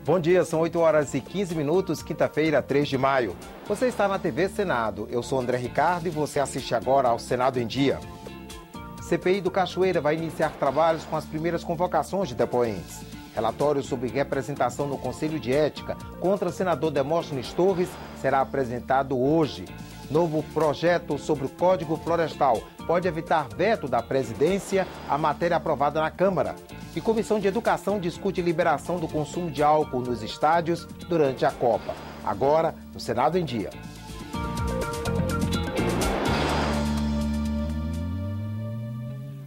Bom dia, são 8 horas e 15 minutos, quinta-feira, 3 de maio. Você está na TV Senado. Eu sou André Ricardo e você assiste agora ao Senado em Dia. CPI do Cachoeira vai iniciar trabalhos com as primeiras convocações de depoentes. Relatório sobre representação no Conselho de Ética contra o senador Demóstenes Torres será apresentado hoje. Novo projeto sobre o Código Florestal pode evitar veto da presidência à matéria aprovada na Câmara. E Comissão de Educação discute liberação do consumo de álcool nos estádios durante a Copa. Agora, no Senado em Dia.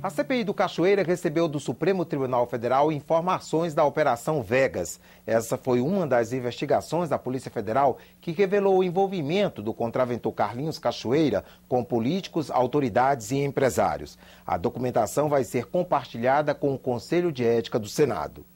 A CPI do Cachoeira recebeu do Supremo Tribunal Federal informações da Operação Vegas. Essa foi uma das investigações da Polícia Federal que revelou o envolvimento do contraventor Carlinhos Cachoeira com políticos, autoridades e empresários. A documentação vai ser compartilhada com o Conselho de Ética do Senado.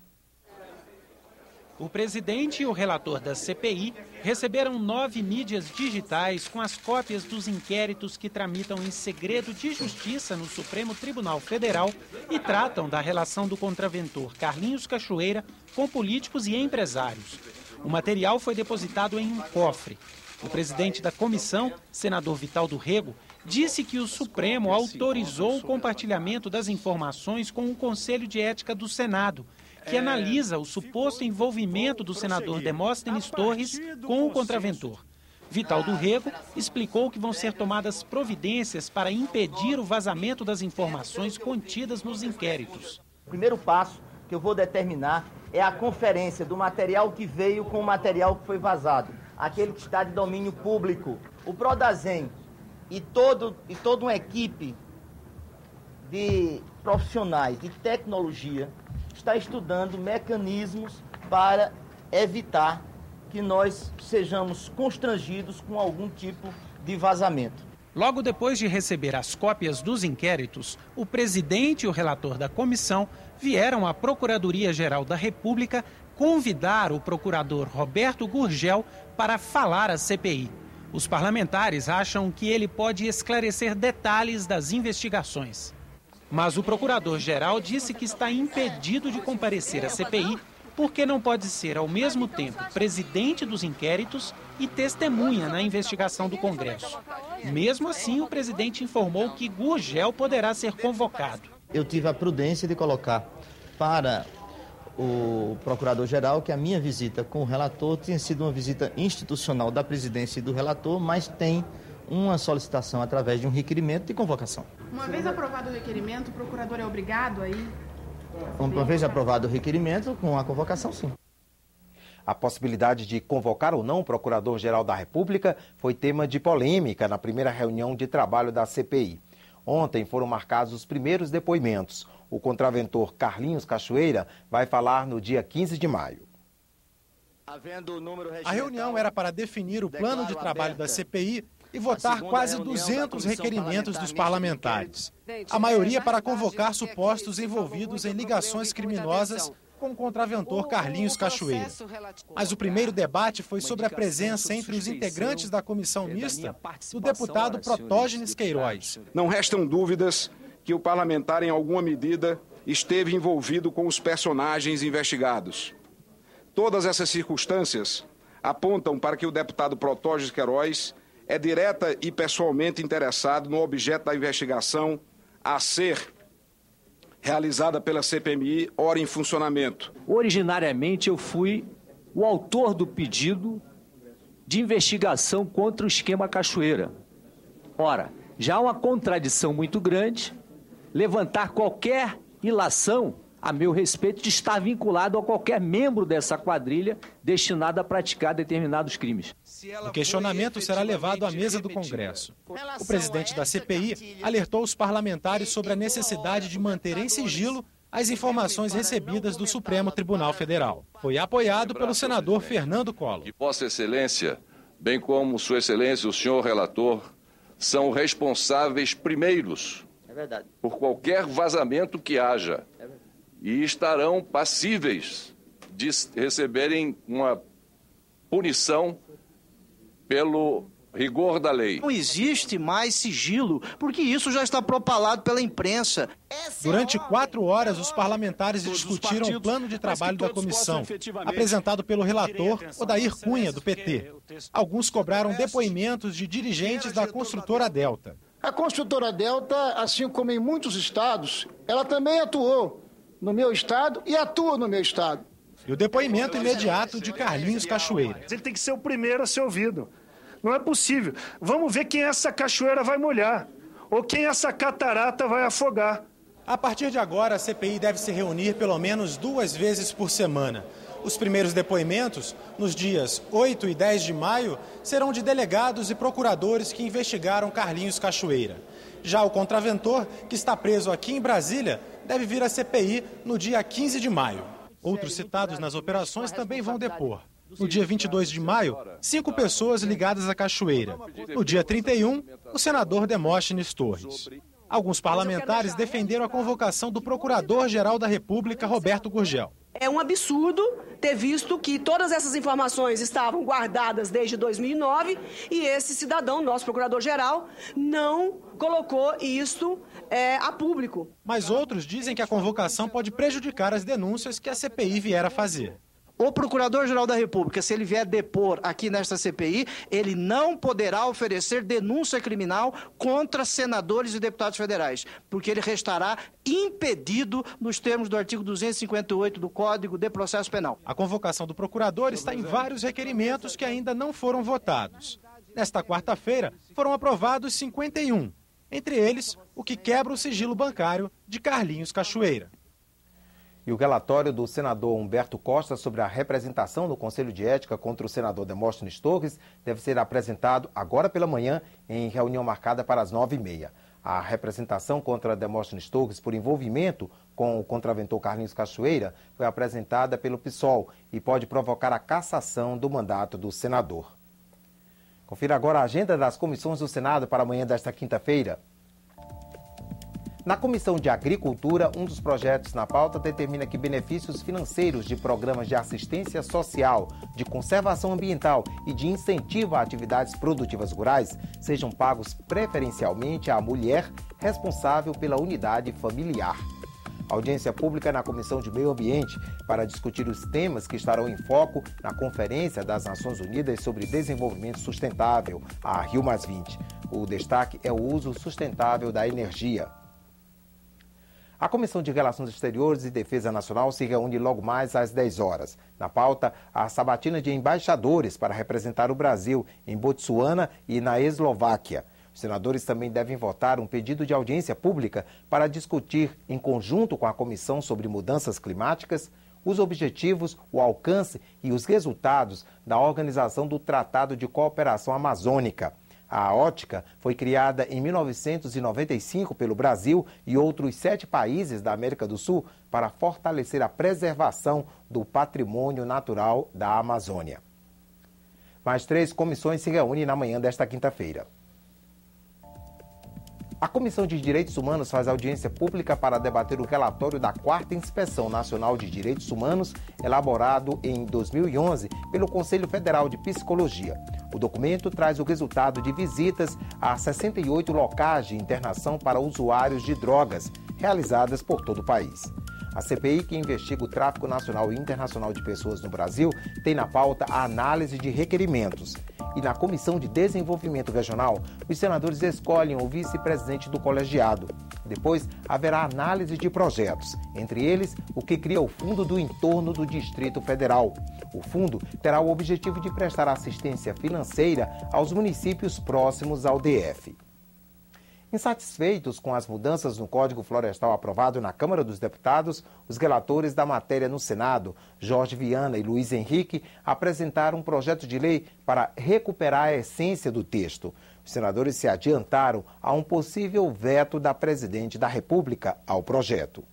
O presidente e o relator da CPI receberam 9 mídias digitais com as cópias dos inquéritos que tramitam em segredo de justiça no Supremo Tribunal Federal e tratam da relação do contraventor Carlinhos Cachoeira com políticos e empresários. O material foi depositado em um cofre. O presidente da comissão, senador Vital do Rego, disse que o Supremo autorizou o compartilhamento das informações com o Conselho de Ética do Senado, que analisa o suposto envolvimento do senador Demóstenes Torres com o contraventor. Vital do Rego explicou que vão ser tomadas providências para impedir o vazamento das informações contidas nos inquéritos. O primeiro passo que eu vou determinar é a conferência do material que veio com o material que foi vazado, aquele que está de domínio público. O Prodazem e toda uma equipe de profissionais de tecnologia está estudando mecanismos para evitar que nós sejamos constrangidos com algum tipo de vazamento. Logo depois de receber as cópias dos inquéritos, o presidente e o relator da comissão vieram à Procuradoria-Geral da República convidar o procurador Roberto Gurgel para falar à CPI. Os parlamentares acham que ele pode esclarecer detalhes das investigações. Mas o procurador-geral disse que está impedido de comparecer à CPI porque não pode ser, ao mesmo tempo, presidente dos inquéritos e testemunha na investigação do Congresso. Mesmo assim, o presidente informou que Gurgel poderá ser convocado. Eu tive a prudência de colocar para o procurador-geral que a minha visita com o relator tinha sido uma visita institucional da presidência e do relator, mas tem uma solicitação através de um requerimento de convocação. Uma vez aprovado o requerimento, o procurador é obrigado a ir? Uma vez aprovado o requerimento, com a convocação, sim. A possibilidade de convocar ou não o Procurador-Geral da República foi tema de polêmica na primeira reunião de trabalho da CPI. Ontem foram marcados os primeiros depoimentos. O contraventor Carlinhos Cachoeira vai falar no dia 15 de maio. A reunião era para definir o plano de trabalho da CPI e votar quase 200 requerimentos dos parlamentares. A maioria para convocar supostos envolvidos em ligações criminosas com o contraventor Carlinhos Cachoeira. Mas o primeiro debate foi sobre a presença entre os integrantes da comissão mista do deputado Protógenes Queiroz. Não restam dúvidas que o parlamentar, em alguma medida, esteve envolvido com os personagens investigados. Todas essas circunstâncias apontam para que o deputado Protógenes Queiroz é direta e pessoalmente interessado no objeto da investigação a ser realizada pela CPMI, ora em funcionamento. Originariamente eu fui o autor do pedido de investigação contra o esquema Cachoeira. Ora, já há uma contradição muito grande levantar qualquer ilação a meu respeito de estar vinculado a qualquer membro dessa quadrilha destinada a praticar determinados crimes. O questionamento será levado à mesa do Congresso. O presidente da CPI alertou os parlamentares sobre a necessidade de manter em sigilo as informações recebidas do Supremo Tribunal Federal. Foi apoiado pelo senador Fernando Collor. Vossa Excelência, bem como Sua Excelência, o senhor relator, são responsáveis primeiros por qualquer vazamento que haja. E estarão passíveis de receberem uma punição pelo rigor da lei. Não existe mais sigilo, porque isso já está propalado pela imprensa. Durante 4 horas, os parlamentares discutiram o plano de trabalho da comissão, apresentado pelo relator Odair Cunha, do PT. Alguns cobraram depoimentos de dirigentes da construtora Delta. A construtora Delta, assim como em muitos estados, ela também atuou no meu estado e atua no meu estado. E o depoimento imediato de Carlinhos Cachoeira. Ele tem que ser o primeiro a ser ouvido. Não é possível. Vamos ver quem essa cachoeira vai molhar ou quem essa catarata vai afogar. A partir de agora, a CPI deve se reunir pelo menos 2 vezes por semana. Os primeiros depoimentos, nos dias 8 e 10 de maio, serão de delegados e procuradores que investigaram Carlinhos Cachoeira. Já o contraventor, que está preso aqui em Brasília, deve vir à CPI no dia 15 de maio. Outros citados nas operações também vão depor. No dia 22 de maio, 5 pessoas ligadas à Cachoeira. No dia 31, o senador Demóstenes Torres. Alguns parlamentares defenderam a convocação do Procurador-Geral da República, Roberto Gurgel. É um absurdo ter visto que todas essas informações estavam guardadas desde 2009 e esse cidadão, nosso Procurador-Geral, não colocou isso a público. Mas outros dizem que a convocação pode prejudicar as denúncias que a CPI vier a fazer. O Procurador-Geral da República, se ele vier depor aqui nesta CPI, ele não poderá oferecer denúncia criminal contra senadores e deputados federais, porque ele restará impedido nos termos do artigo 258 do Código de Processo Penal. A convocação do procurador está em vários requerimentos que ainda não foram votados. Nesta quarta-feira, foram aprovados 51, entre eles o que quebra o sigilo bancário de Carlinhos Cachoeira. E o relatório do senador Humberto Costa sobre a representação no Conselho de Ética contra o senador Demóstenes Torres deve ser apresentado agora pela manhã em reunião marcada para as 9h30. A representação contra Demóstenes Torres por envolvimento com o contraventor Carlinhos Cachoeira foi apresentada pelo PSOL e pode provocar a cassação do mandato do senador. Confira agora a agenda das comissões do Senado para amanhã desta quinta-feira. Na Comissão de Agricultura, um dos projetos na pauta determina que benefícios financeiros de programas de assistência social, de conservação ambiental e de incentivo a atividades produtivas rurais sejam pagos preferencialmente à mulher responsável pela unidade familiar. Audiência pública na Comissão de Meio Ambiente para discutir os temas que estarão em foco na Conferência das Nações Unidas sobre Desenvolvimento Sustentável, a Rio+20. O destaque é o uso sustentável da energia. A Comissão de Relações Exteriores e Defesa Nacional se reúne logo mais às 10 horas. Na pauta, a sabatina de embaixadores para representar o Brasil em Botsuana e na Eslováquia. Os senadores também devem votar um pedido de audiência pública para discutir, em conjunto com a Comissão sobre Mudanças Climáticas, os objetivos, o alcance e os resultados da Organização do Tratado de Cooperação Amazônica. A ótica foi criada em 1995 pelo Brasil e outros 7 países da América do Sul para fortalecer a preservação do patrimônio natural da Amazônia. Mais 3 comissões se reúnem na manhã desta quinta-feira. A Comissão de Direitos Humanos faz audiência pública para debater o relatório da 4ª Inspeção Nacional de Direitos Humanos, elaborado em 2011 pelo Conselho Federal de Psicologia. O documento traz o resultado de visitas a 68 locais de internação para usuários de drogas, realizadas por todo o país. A CPI, que investiga o tráfico nacional e internacional de pessoas no Brasil, tem na pauta a análise de requerimentos. E na Comissão de Desenvolvimento Regional, os senadores escolhem o vice-presidente do colegiado. Depois, haverá análise de projetos, entre eles o que cria o Fundo do Entorno do Distrito Federal. O fundo terá o objetivo de prestar assistência financeira aos municípios próximos ao DF. Insatisfeitos com as mudanças no Código Florestal aprovado na Câmara dos Deputados, os relatores da matéria no Senado, Jorge Viana e Luiz Henrique, apresentaram um projeto de lei para recuperar a essência do texto. Os senadores se adiantaram a um possível veto da Presidente da República ao projeto.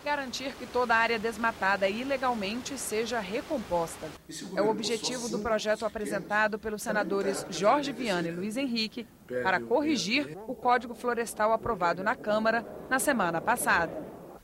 Garantir que toda a área desmatada ilegalmente seja recomposta. É o objetivo do projeto apresentado pelos senadores Jorge Viana e Luiz Henrique para corrigir o Código Florestal aprovado na Câmara na semana passada.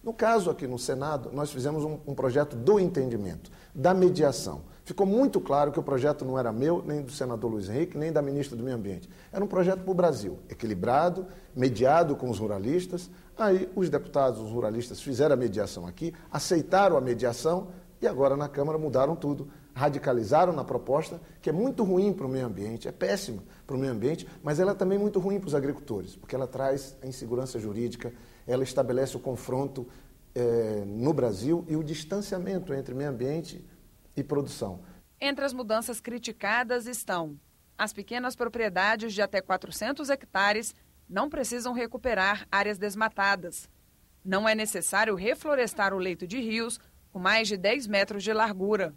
No caso aqui no Senado, nós fizemos um projeto do entendimento, da mediação. Ficou muito claro que o projeto não era meu, nem do senador Luiz Henrique, nem da ministra do Meio Ambiente. Era um projeto para o Brasil, equilibrado, mediado com os ruralistas. Aí os deputados, os ruralistas, fizeram a mediação aqui, aceitaram a mediação e agora na Câmara mudaram tudo. Radicalizaram na proposta, que é muito ruim para o meio ambiente, é péssima para o meio ambiente, mas ela é também muito ruim para os agricultores, porque ela traz a insegurança jurídica, ela estabelece o confronto no Brasil e o distanciamento entre meio ambiente e produção. Entre as mudanças criticadas estão: as pequenas propriedades de até 400 hectares não precisam recuperar áreas desmatadas. Não é necessário reflorestar o leito de rios com mais de 10 metros de largura.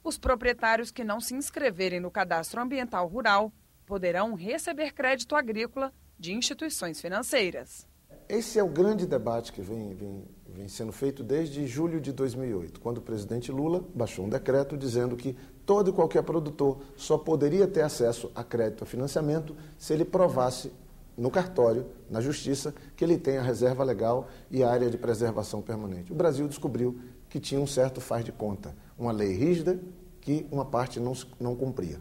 Os proprietários que não se inscreverem no Cadastro Ambiental Rural poderão receber crédito agrícola de instituições financeiras. Esse é o grande debate que vem sendo feito desde julho de 2008, quando o presidente Lula baixou um decreto dizendo que todo e qualquer produtor só poderia ter acesso a crédito a financiamento se ele provasse no cartório, na justiça, que ele tem a reserva legal e a área de preservação permanente. O Brasil descobriu que tinha um certo faz de conta, uma lei rígida que uma parte não cumpria.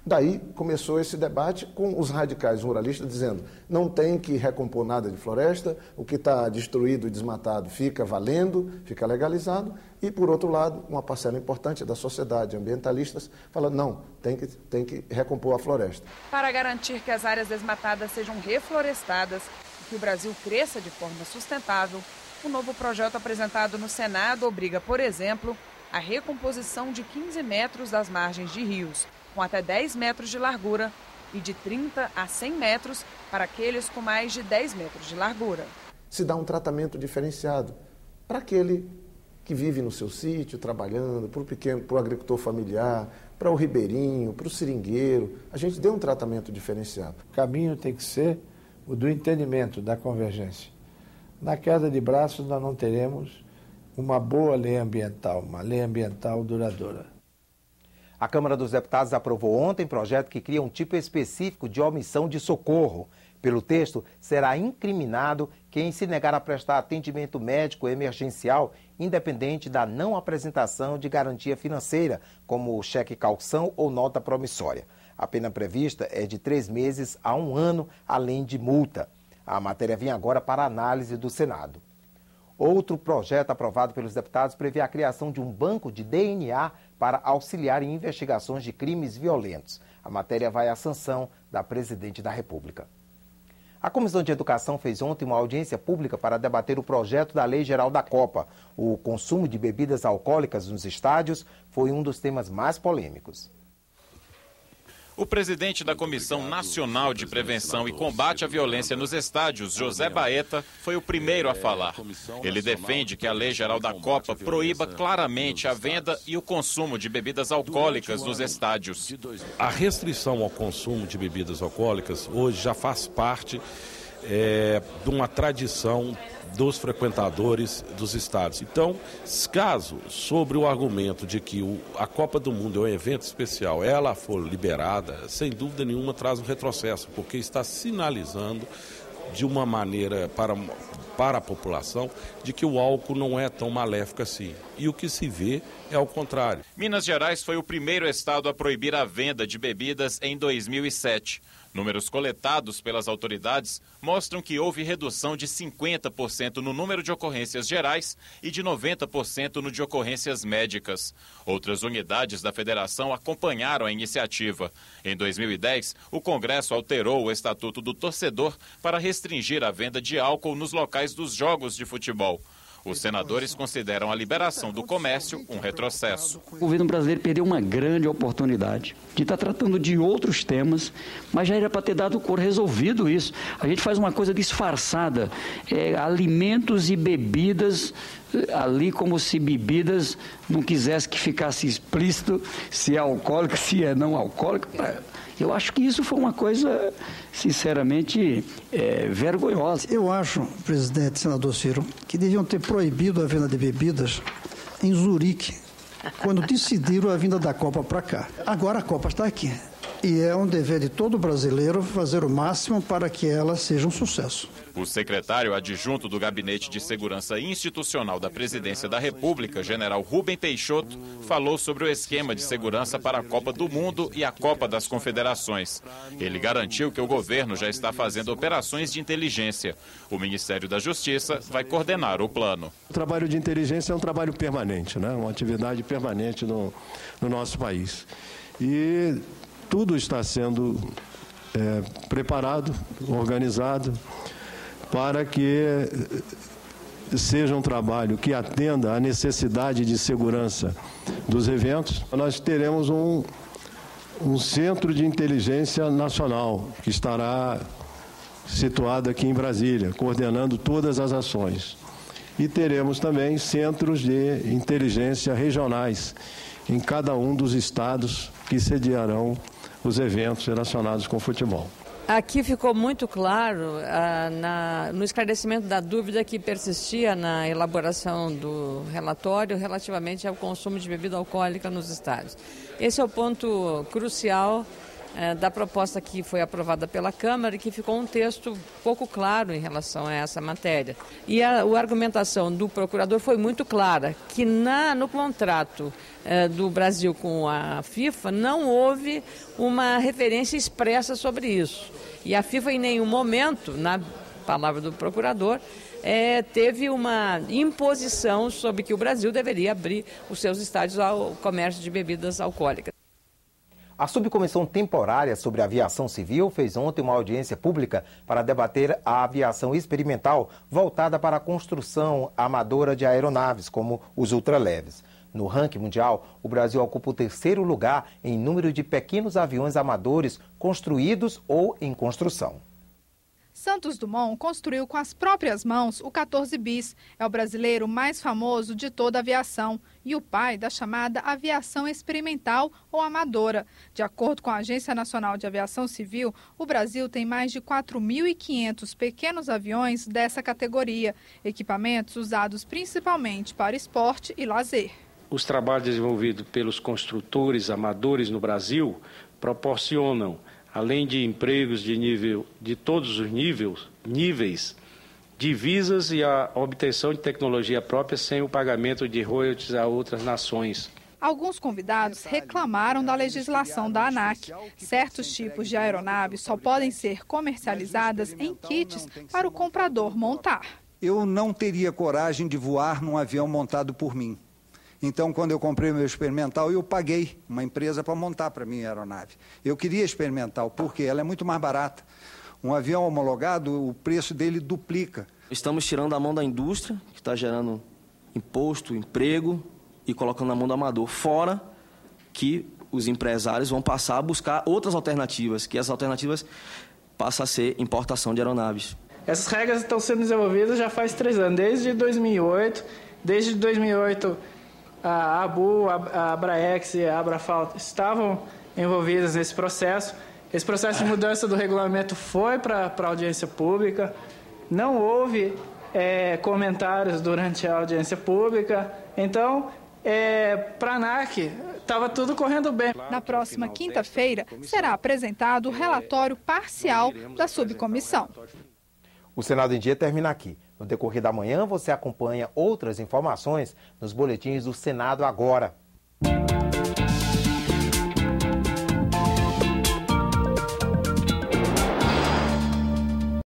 Daí começou esse debate com os radicais ruralistas dizendo não tem que recompor nada de floresta, o que está destruído e desmatado fica valendo, fica legalizado, e por outro lado, uma parcela importante da sociedade, ambientalistas, falando não, tem que recompor a floresta. Para garantir que as áreas desmatadas sejam reflorestadas e que o Brasil cresça de forma sustentável, o novo projeto apresentado no Senado obriga, por exemplo, a recomposição de 15 metros das margens de rios, com até 10 metros de largura, e de 30 a 100 metros para aqueles com mais de 10 metros de largura. Se dá um tratamento diferenciado para aquele que vive no seu sítio, trabalhando, para o agricultor familiar, para o ribeirinho, para o seringueiro. A gente deu um tratamento diferenciado. O caminho tem que ser o do entendimento, da convergência. Na queda de braços, nós não teremos uma boa lei ambiental, uma lei ambiental duradoura. A Câmara dos Deputados aprovou ontem projeto que cria um tipo específico de omissão de socorro. Pelo texto, será incriminado quem se negar a prestar atendimento médico emergencial, independente da não apresentação de garantia financeira, como cheque calção ou nota promissória. A pena prevista é de 3 meses a 1 ano, além de multa. A matéria vem agora para análise do Senado. Outro projeto aprovado pelos deputados prevê a criação de um banco de DNA para auxiliar em investigações de crimes violentos. A matéria vai à sanção da Presidente da República. A Comissão de Educação fez ontem uma audiência pública para debater o projeto da Lei Geral da Copa. O consumo de bebidas alcoólicas nos estádios foi um dos temas mais polêmicos. O presidente da Comissão Nacional de Prevenção e Combate à Violência nos Estádios, José Baeta, foi o primeiro a falar. Ele defende que a Lei Geral da Copa proíba claramente a venda e o consumo de bebidas alcoólicas nos estádios. A restrição ao consumo de bebidas alcoólicas hoje já faz parte de uma tradição dos frequentadores dos estádios. Então, caso sobre o argumento de que a Copa do Mundo é um evento especial, ela for liberada, sem dúvida nenhuma traz um retrocesso, porque está sinalizando de uma maneira para a população de que o álcool não é tão maléfico assim. E o que se vê é ao contrário. Minas Gerais foi o primeiro estado a proibir a venda de bebidas em 2007. Números coletados pelas autoridades mostram que houve redução de 50% no número de ocorrências gerais e de 90% no de ocorrências médicas. Outras unidades da federação acompanharam a iniciativa. Em 2010, o Congresso alterou o Estatuto do Torcedor para restringir a venda de álcool nos locais dos jogos de futebol. Os senadores consideram a liberação do comércio um retrocesso. O governo brasileiro perdeu uma grande oportunidade de estar tratando de outros temas, mas já era para ter dado cor, resolvido isso. A gente faz uma coisa disfarçada, alimentos e bebidas ali como se bebidas não quisesse que ficasse explícito se é alcoólico, se é não alcoólico. Eu acho que isso foi uma coisa, sinceramente, vergonhosa. Eu acho, presidente, senador Ciro, que deviam ter proibido a venda de bebidas em Zurique, quando decidiram a vinda da Copa para cá. Agora a Copa está aqui. e é um dever de todo brasileiro fazer o máximo para que ela seja um sucesso. O secretário adjunto do Gabinete de Segurança Institucional da Presidência da República, general Rubem Peixoto, falou sobre o esquema de segurança para a Copa do Mundo e a Copa das Confederações. Ele garantiu que o governo já está fazendo operações de inteligência. O Ministério da Justiça vai coordenar o plano. O trabalho de inteligência é um trabalho permanente, né? Uma atividade permanente no nosso país. E tudo está sendo preparado, organizado, para que seja um trabalho que atenda à necessidade de segurança dos eventos. Nós teremos um centro de inteligência nacional que estará situado aqui em Brasília, coordenando todas as ações. E teremos também centros de inteligência regionais em cada um dos estados que sediarão os eventos relacionados com o futebol. Aqui ficou muito claro no esclarecimento da dúvida que persistia na elaboração do relatório relativamente ao consumo de bebida alcoólica nos estádios. Esse é o ponto crucial da proposta que foi aprovada pela Câmara e que ficou um texto pouco claro em relação a essa matéria. E a argumentação do procurador foi muito clara, que no contrato do Brasil com a FIFA não houve uma referência expressa sobre isso. E a FIFA em nenhum momento, na palavra do procurador, teve uma imposição sobre que o Brasil deveria abrir os seus estádios ao comércio de bebidas alcoólicas. A Subcomissão Temporária sobre Aviação Civil fez ontem uma audiência pública para debater a aviação experimental voltada para a construção amadora de aeronaves, como os ultraleves. No ranking mundial, o Brasil ocupa o 3º lugar em número de pequenos aviões amadores construídos ou em construção. Santos Dumont construiu com as próprias mãos o 14 bis. É o brasileiro mais famoso de toda a aviação e o pai da chamada aviação experimental ou amadora. De acordo com a Agência Nacional de Aviação Civil, o Brasil tem mais de 4.500 pequenos aviões dessa categoria, equipamentos usados principalmente para esporte e lazer. Os trabalhos desenvolvidos pelos construtores amadores no Brasil proporcionam, além de empregos de todos os níveis, divisas e a obtenção de tecnologia própria sem o pagamento de royalties a outras nações. Alguns convidados reclamaram da legislação da ANAC. Certos tipos de aeronaves só podem ser comercializadas em kits para o comprador montar. Eu não teria coragem de voar num avião montado por mim. Então, quando eu comprei o meu experimental, eu paguei uma empresa para montar para mim a aeronave. Eu queria experimental, porque ela é muito mais barata. Um avião homologado, o preço dele duplica. Estamos tirando a mão da indústria, que está gerando imposto, emprego, e colocando na mão do amador. Fora que os empresários vão passar a buscar outras alternativas, que as alternativas passam a ser importação de aeronaves. Essas regras estão sendo desenvolvidas já faz 3 anos, desde 2008. Desde 2008... a ABU, a Abraex e a Abrafal estavam envolvidas nesse processo. Esse processo de mudança do regulamento foi para a audiência pública. Não houve comentários durante a audiência pública. Então, para a ANAC, estava tudo correndo bem. Na próxima quinta-feira, será apresentado o relatório parcial da subcomissão. O Senado em Dia termina aqui. No decorrer da manhã, você acompanha outras informações nos boletins do Senado Agora.